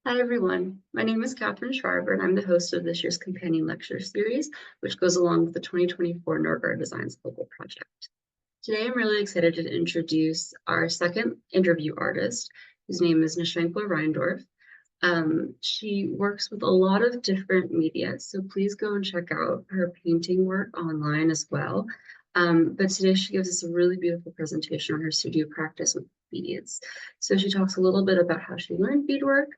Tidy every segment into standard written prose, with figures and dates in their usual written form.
Hi, everyone. My name is Catherine Schwarber, and I'm the host of this year's companion lecture series, which goes along with the 2024 Norgard Designs Global Project. Today, I'm really excited to introduce our second interview artist, whose name is NaChainkuaReindorf. She works with a lot of different media, so please go and check out her painting work online as well. But today she gives us a really beautiful presentation on her studio practice with beads. So she talks a little bit about how she learned beadwork,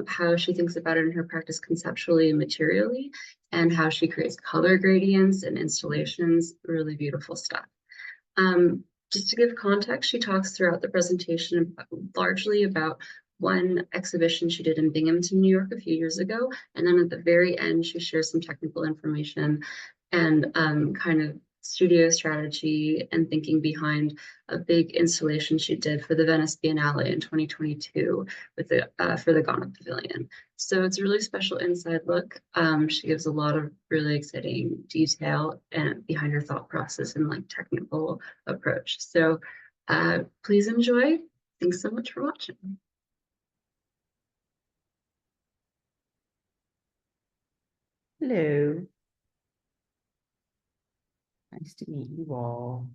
how she thinks about it in her practice conceptually and materially, and how she creates color gradients and installations, really beautiful stuff. Just to give context, she talks throughout the presentation largely about one exhibition she did in Binghamton, New York a few years ago. And then at the very end, she shares some technical information and kind of studio strategy and thinking behind a big installation she did for the Venice Biennale in 2022 with for the Ghana Pavilion. So it's a really special inside look. She gives a lot of really exciting detail and behind her thought process and like technical approach. So please enjoy. Thanks so much for watching. Hello. Nice to meet you all.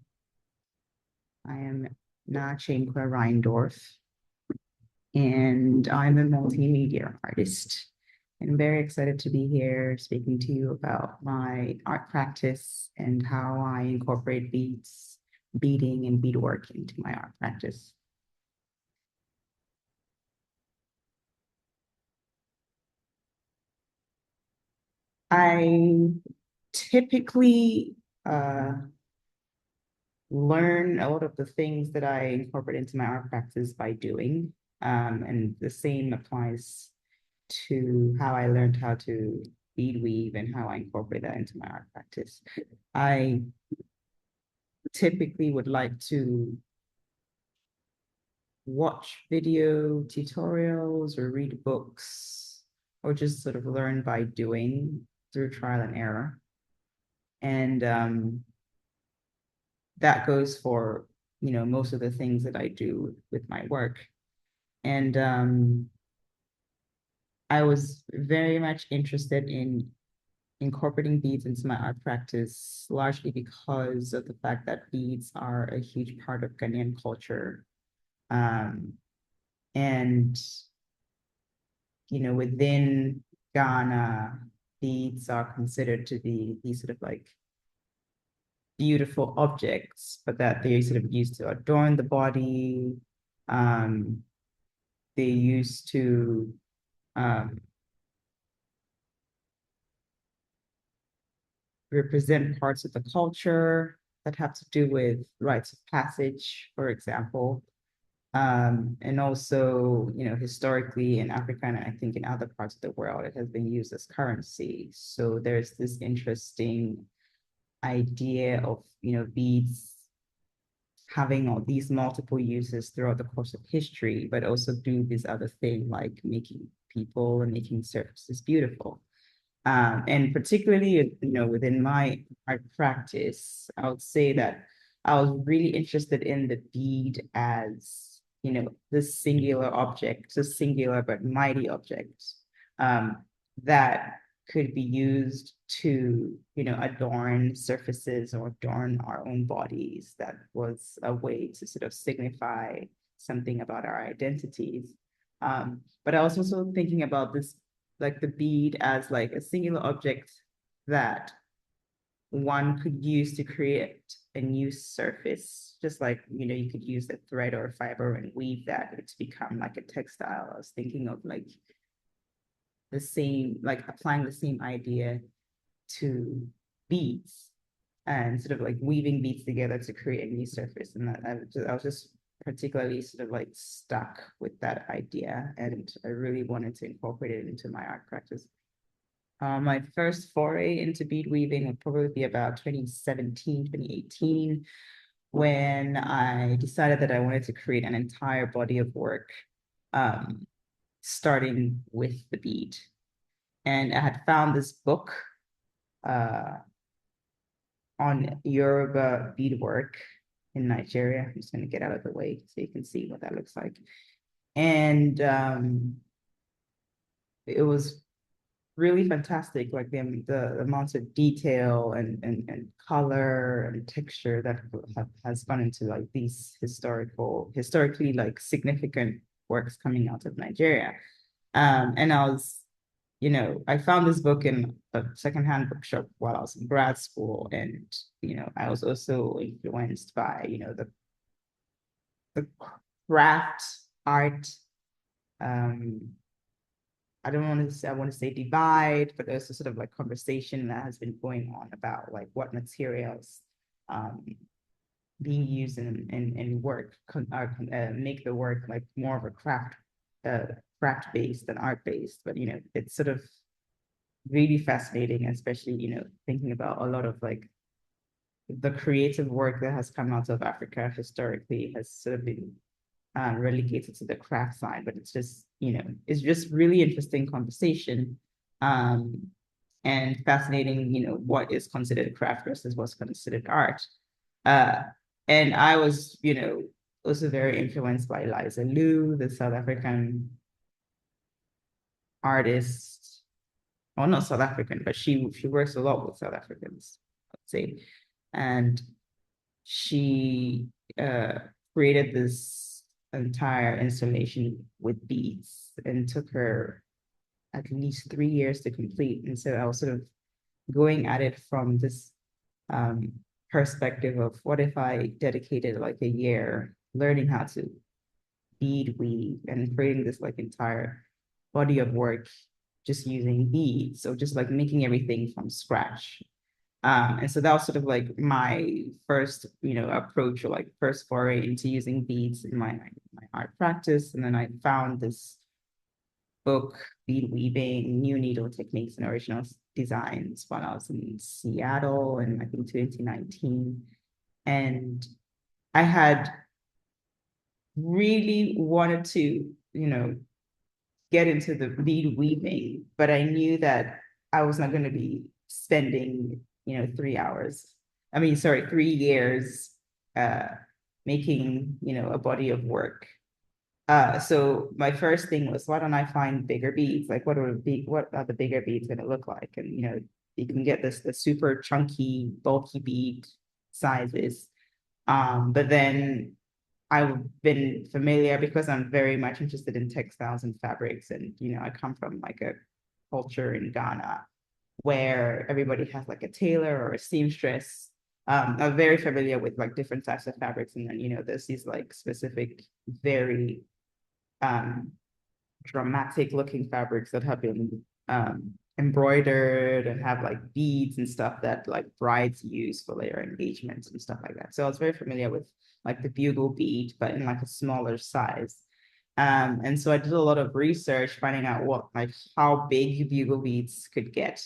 I am NaChainkuaReindorf, and I'm a multimedia artist. And I'm very excited to be here speaking to you about my art practice and how I incorporate beading and beadwork into my art practice. I typically learn a lot of the things that I incorporate into my art practice by doing. And the same applies to how I learned how to bead weave and how I incorporate that into my art practice. I typically would like to watch video tutorials or read books or just sort of learn by doing through trial and error. And that goes for, most of the things that I do with my work. And I was very much interested in incorporating beads into my art practice, largely because of the fact that beads are a huge part of Ghanaian culture. And, within Ghana, beads are considered to be these sort of like beautiful objects, but that they sort of used to adorn the body. They used to represent parts of the culture that have to do with rites of passage, for example. And also, historically in Africa, and I think in other parts of the world, it has been used as currency. So there's this interesting idea of, beads having all these multiple uses throughout the course of history, but also do this other thing like making people and making surfaces beautiful. And particularly, within my art practice, I would say that I was really interested in the bead as, this singular object, so singular but mighty object that could be used to, adorn surfaces or adorn our own bodies. That was a way to sort of signify something about our identities. But I was also thinking about this, like the bead as like a singular object that one could use to create a new surface, just like, you could use a thread or a fiber and weave that to become like a textile. I was thinking of like the same, like applying the same idea to beads and sort of like weaving beads together to create a new surface. And I was just particularly sort of like stuck with that idea, and I really wanted to incorporate it into my art practice. My first foray into bead weaving would probably be about 2017, 2018, when I decided that I wanted to create an entire body of work, starting with the bead. And I had found this book on Yoruba beadwork in Nigeria. I'm just going to get out of the way so you can see what that looks like. And it was really fantastic, like the amounts of detail and color and texture that has gone into like these historically like significant works coming out of Nigeria. And I found this book in a secondhand bookshop while I was in grad school, and I was also influenced by the craft art. Um, I want to say divide, but there's a sort of like conversation that has been going on about like what materials um, being used in work make the work like more of a craft based than art based. But it's sort of really fascinating, especially thinking about a lot of like the creative work that has come out of Africa historically has sort of been relegated to the craft side, but it's just really interesting conversation, and fascinating, what is considered craft versus what's considered art. Uh, and I was, also very influenced by Liza Liu, the South African artist. Well, not South African, but she works a lot with South Africans, I'd say. And she created this entire installation with beads and took her at least 3 years to complete. And so I was sort of going at it from this perspective of what if I dedicated like a year learning how to bead weave and creating this like entire body of work just using beads. So just like making everything from scratch. And so that was sort of like my first, approach, or like first foray into using beads in my art practice. And then I found this book, Bead Weaving, New Needle Techniques and Original Designs, when I was in Seattle in, I think, 2019. And I had really wanted to, get into the bead weaving, but I knew that I was not going to be spending, 3 years making, a body of work. So my first thing was, why don't I find bigger beads? Like what are the bigger beads going to look like? And you can get the super chunky, bulky bead sizes. But then I've been familiar because I'm very much interested in textiles and fabrics. And, I come from like a culture in Ghana where everybody has like a tailor or a seamstress. I'm very familiar with like different types of fabrics. And then, there's these like specific, very um, dramatic looking fabrics that have been embroidered and have like beads and stuff that like brides use for their engagements and stuff like that. So I was very familiar with like the bugle bead, but in like a smaller size. And so I did a lot of research finding out how big bugle beads could get,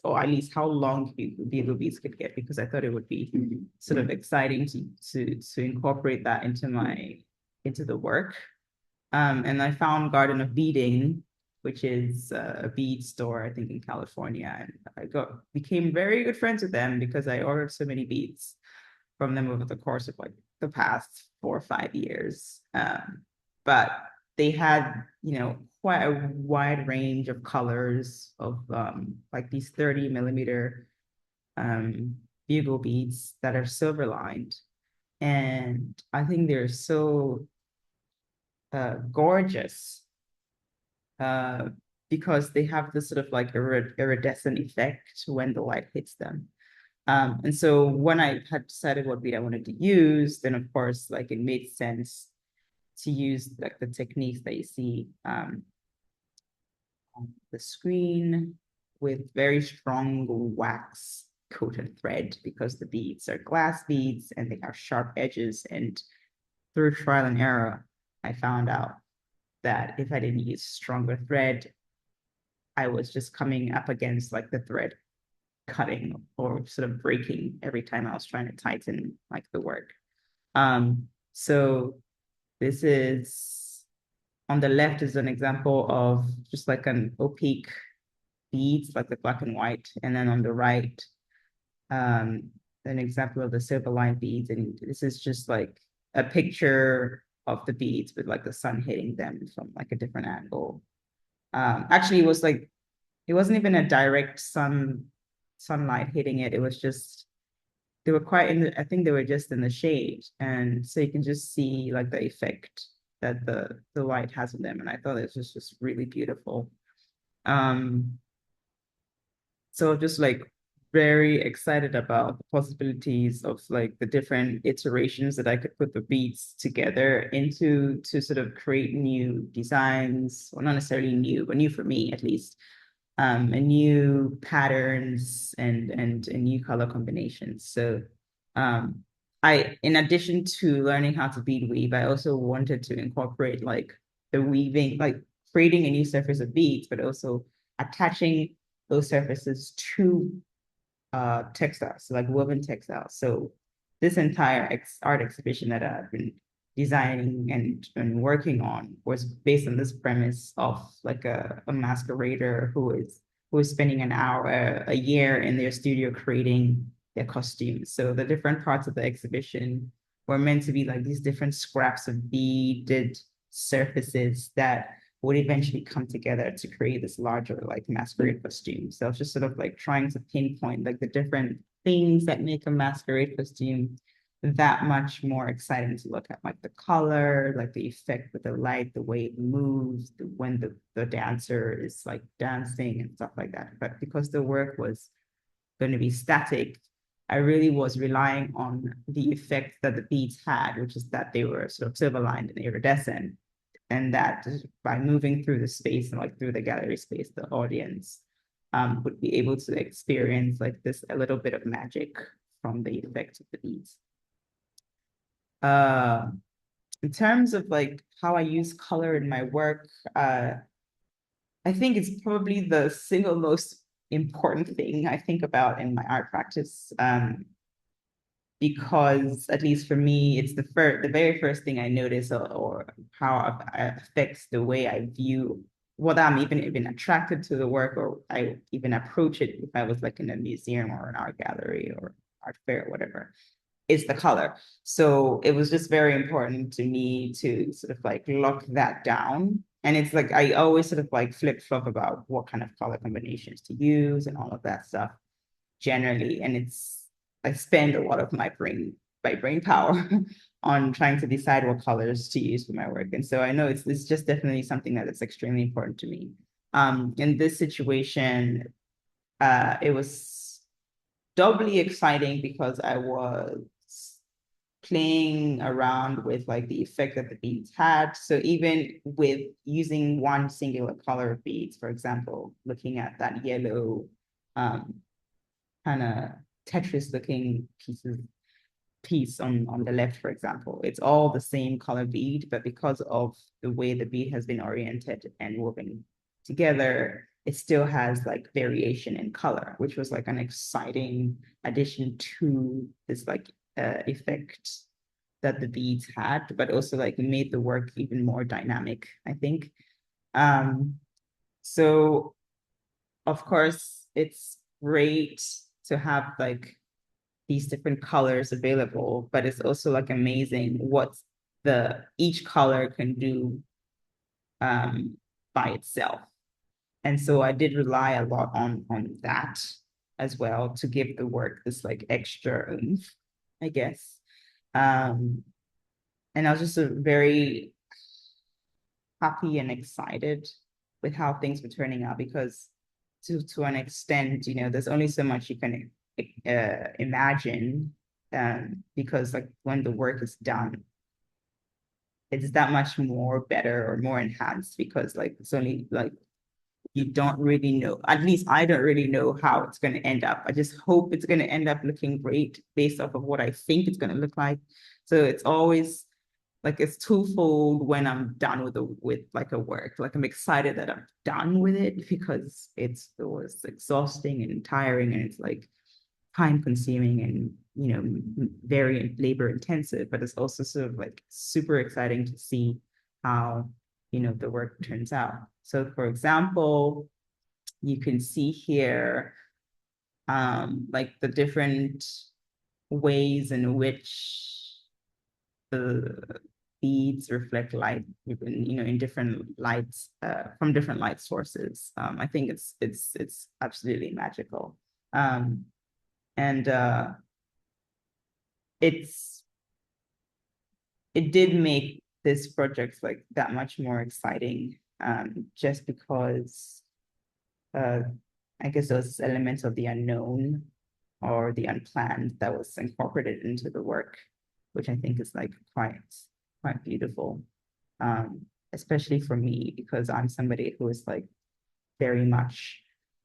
or at least how long bugle beads could get, because I thought it would be sort of exciting to incorporate that into the work. And I found Garden of Beading, which is a bead store, I think, in California. And I became very good friends with them because I ordered so many beads from them over the course of like the past 4 or 5 years. But they had, quite a wide range of colors of like these 30 millimeter bugle beads that are silver lined. And I think they're so gorgeous because they have this sort of like iridescent effect when the light hits them. And so when I had decided what bead I wanted to use, then of course, like it made sense to use like the techniques that you see on the screen with very strong wax coated thread, because the beads are glass beads and they have sharp edges. And through trial and error, I found out that if I didn't use stronger thread, I was just coming up against like the thread cutting or sort of breaking every time I was trying to tighten like the work. So this is, on the left is an example of just like an opaque beads, like the black and white. And then on the right, an example of the silver line beads. And this is just like a picture of the beads with like the sun hitting them from like a different angle. Actually, it wasn't even a direct sunlight hitting it. It was just, they were quite in the, I think they were just in the shade. And so you can just see like the effect that the light has on them. And I thought it was just really beautiful. Um, so just like very excited about the possibilities of like the different iterations that I could put the beads together into to sort of create new designs, or not necessarily new, but new for me at least, and new patterns and new color combinations. So in addition to learning how to bead weave, I also wanted to incorporate like the weaving, like creating a new surface of beads, but also attaching those surfaces to textiles, so like woven textiles. So this entire art exhibition that I've been designing and working on was based on this premise of like a masquerader who is spending an hour a year in their studio creating their costumes. So the different parts of the exhibition were meant to be like these different scraps of beaded surfaces that would eventually come together to create this larger like masquerade costume. So I was just sort of like trying to pinpoint like the different things that make a masquerade costume that much more exciting to look at, like the color, like the effect with the light, the way it moves, when the dancer is like dancing and stuff like that. But because the work was going to be static, I really was relying on the effect that the beads had, which is that they were sort of silver lined and iridescent, and that by moving through the space and like through the gallery space, the audience would be able to experience like this a little bit of magic from the effect of the beads. Uh, in terms of like how I use color in my work, I think it's probably the single most important thing I think about in my art practice. Because at least for me, it's the very first thing I notice, or how it affects the way I view whether I'm even attracted to the work, or I even approach it if I was like in a museum or an art gallery or art fair or whatever, is the color. So it was just very important to me to sort of like lock that down. And it's like I always sort of like flip-flop about what kind of color combinations to use and all of that stuff generally. And I spend a lot of my brain power on trying to decide what colors to use for my work. And so I know it's just definitely something that is extremely important to me. In this situation, it was doubly exciting because I was playing around with like the effect that the beads had. So even with using one singular color of beads, for example, looking at that yellow kind of Tetris looking piece on the left, for example. It's all the same color bead, but because of the way the bead has been oriented and woven together, it still has like variation in color, which was like an exciting addition to this like effect that the beads had, but also like made the work even more dynamic, I think. Um, so of course, it's great to have like these different colors available, but it's also like amazing what each color can do by itself. And so I did rely a lot on that as well to give the work this like extra oomph, I guess. Um, and I was just very happy and excited with how things were turning out, because to an extent, there's only so much you can imagine, because like when the work is done, it's that much more better or more enhanced, because like it's only like you don't really know, at least I don't really know how it's going to end up. I just hope it's going to end up looking great based off of what I think it's going to look like. So it's always like it's twofold when I'm done with like a work. Like I'm excited that I'm done with it because it was exhausting and tiring, and it's like time consuming and very labor intensive, but it's also sort of like super exciting to see how the work turns out. So for example, you can see here like the different ways in which the beads reflect light, in different lights, from different light sources. I think it's absolutely magical. And it did make this project like that much more exciting, just because I guess those elements of the unknown or the unplanned that was incorporated into the work, which I think is like quite beautiful. Especially for me, because I'm somebody who is like very much,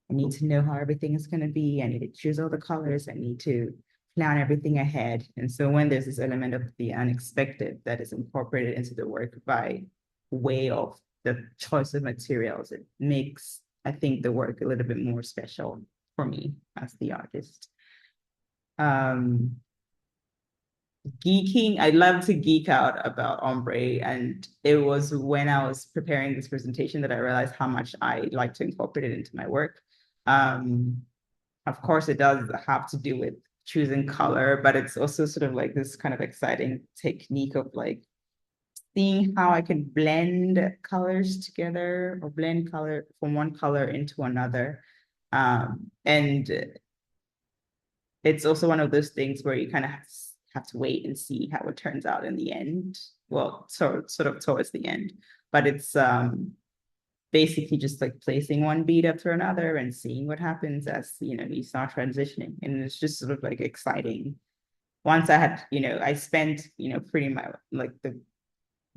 I need to know how everything is going to be. I need to choose all the colors. I need to plan everything ahead. And so when there's this element of the unexpected that is incorporated into the work by way of the choice of materials, it makes, I think, the work a little bit more special for me as the artist. Geeking, I love to geek out about ombre, and it was when I was preparing this presentation that I realized how much I like to incorporate it into my work. Of course, it does have to do with choosing color, but it's also sort of like this kind of exciting technique of like seeing how I can blend colors together or blend color from one color into another. And it's also one of those things where you kind of have to wait and see how it turns out in the end. Well, sort of towards the end, but it's basically just like placing one bead after another and seeing what happens as you start transitioning, and it's just sort of like exciting. Once I had, I spent pretty much like the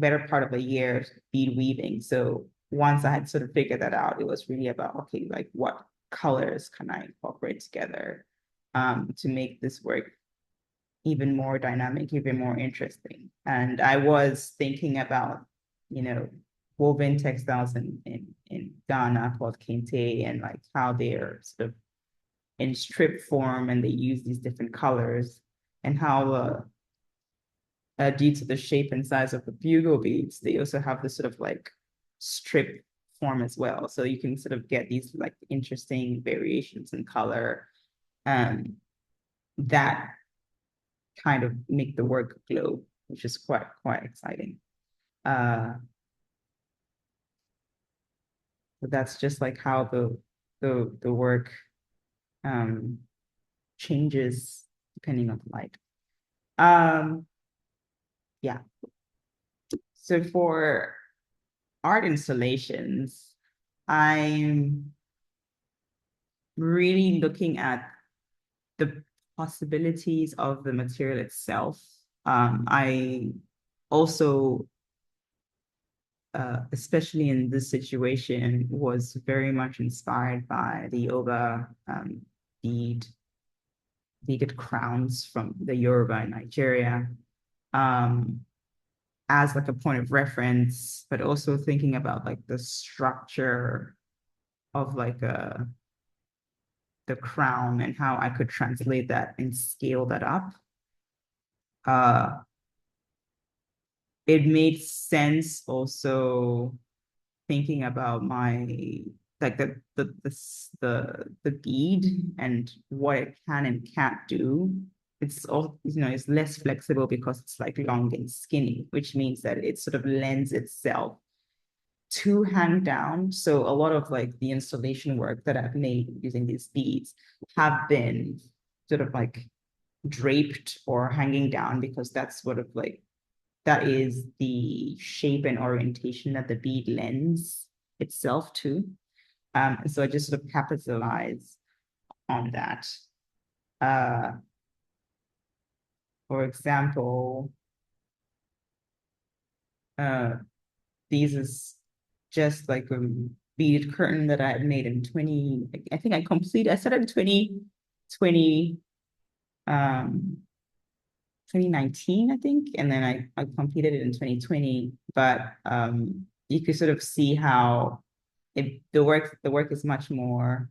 better part of a year bead weaving. So once I had sort of figured that out, it was really about, okay, like what colors can I incorporate together to make this work even more dynamic, even more interesting. And I was thinking about, woven textiles in Ghana called kente, and like how they're sort of in strip form and they use these different colors, and how due to the shape and size of the bugle beads, they also have this sort of like strip form as well. So you can sort of get these like interesting variations in color that kind of make the work glow, which is quite exciting. But that's just like how the work changes depending on the light. Yeah. So for art installations, I'm really looking at the possibilities of the material itself. I also, especially in this situation, was very much inspired by the Yoruba beaded crowns from the Yoruba in Nigeria, as like a point of reference, but also thinking about like the structure of like the crown and how I could translate that and scale that up. It made sense also thinking about my like the bead and what it can and can't do. It's all, it's less flexible because it's like long and skinny, which means that it sort of lends itself to hang down. So a lot of like the installation work that I've made using these beads have been sort of like draped or hanging down, because that's sort of like, that is the shape and orientation that the bead lends itself to. And so I just sort of capitalize on that. For example, these is just like a beaded curtain that I had made in 20, I think I started in 2020, 2019, I think, and then I completed it in 2020. But you could sort of see how the work is much more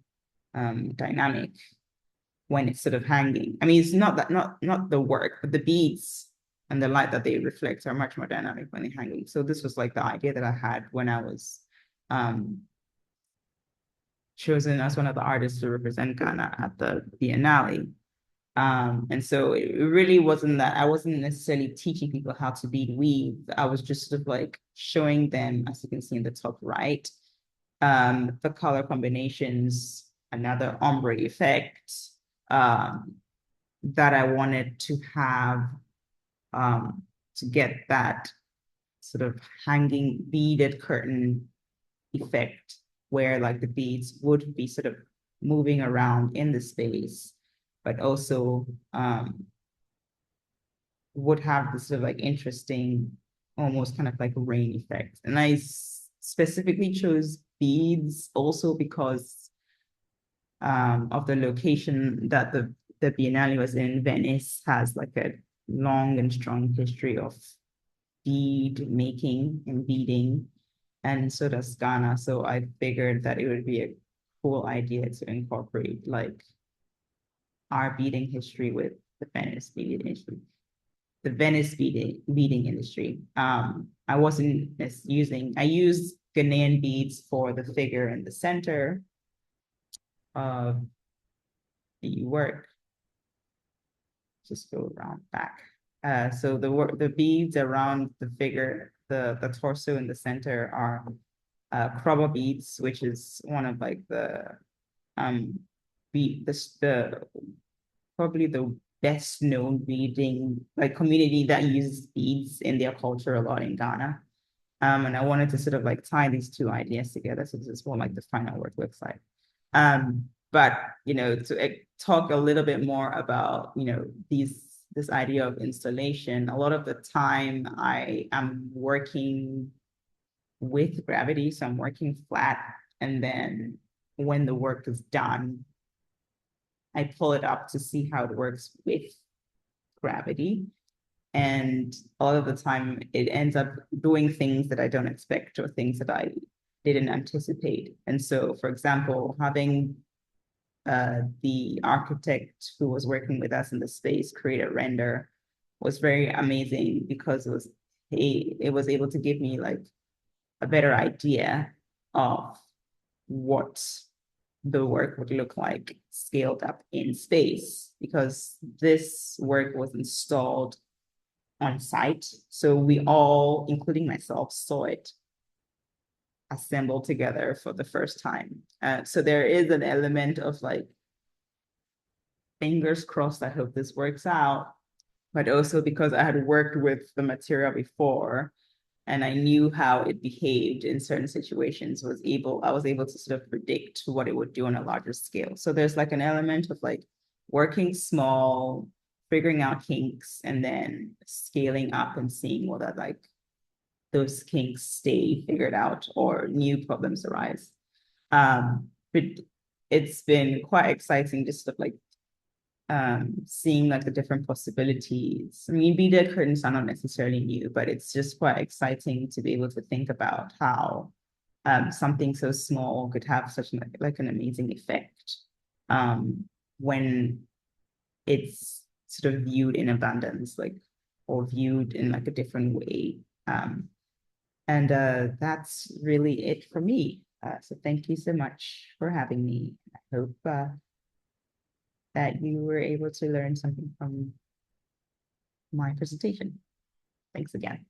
dynamic when it's sort of hanging. I mean, it's not that not the work, but the beads and the light that they reflect are much more dynamic when they're hanging. So this was like the idea that I had when I was chosen as one of the artists to represent Ghana at the Biennale. And so it really wasn't that I wasn't necessarily teaching people how to bead weave. I was just sort of like showing them, as you can see in the top right, the color combinations, another ombre effect, um, that I wanted to have, to get that sort of hanging beaded curtain effect where like the beads would be sort of moving around in the space, but also would have this sort of like interesting, almost kind of like rain effect. And I specifically chose beads also because of the location that the Biennale was in. Venice has like a long and strong history of bead making and beading, and so does Ghana. So I figured that it would be a cool idea to incorporate like our beading history with the Venice beading industry, the Venice beading industry. I wasn't I used Ghanaian beads for the figure in the center of the work. Just go around back. So the beads around the figure, the torso in the center are crumble beads, which is one of like the the probably the best known beading like community that uses beads in their culture a lot in Ghana. And I wanted to sort of like tie these two ideas together. So this is what like the final work looks like. But to talk a little bit more about this idea of installation, a lot of the time I am working with gravity. So I'm working flat, and then when the work is done, I pull it up to see how it works with gravity. And a lot of the time it ends up doing things that I don't expect or things that I didn't anticipate. And so, for example, having the architect who was working with us in the space create a render was very amazing because it was able to give me like a better idea of what the work would look like scaled up in space, because this work was installed on site. So we all, including myself, saw it assembled together for the first time. So there is an element of like, fingers crossed, I hope this works out. But also because I had worked with the material before and I knew how it behaved in certain situations, I was able to sort of predict what it would do on a larger scale. So there's like an element of like working small, figuring out kinks, and then scaling up and seeing whether like those kinks stay figured out or new problems arise. But it's been quite exciting just sort of like seeing like the different possibilities. I mean, beaded curtains are not necessarily new, but it's just quite exciting to be able to think about how something so small could have such like an amazing effect when it's sort of viewed in abundance, like, or viewed in like a different way. And that's really it for me. So thank you so much for having me. I hope that you were able to learn something from my presentation. Thanks again.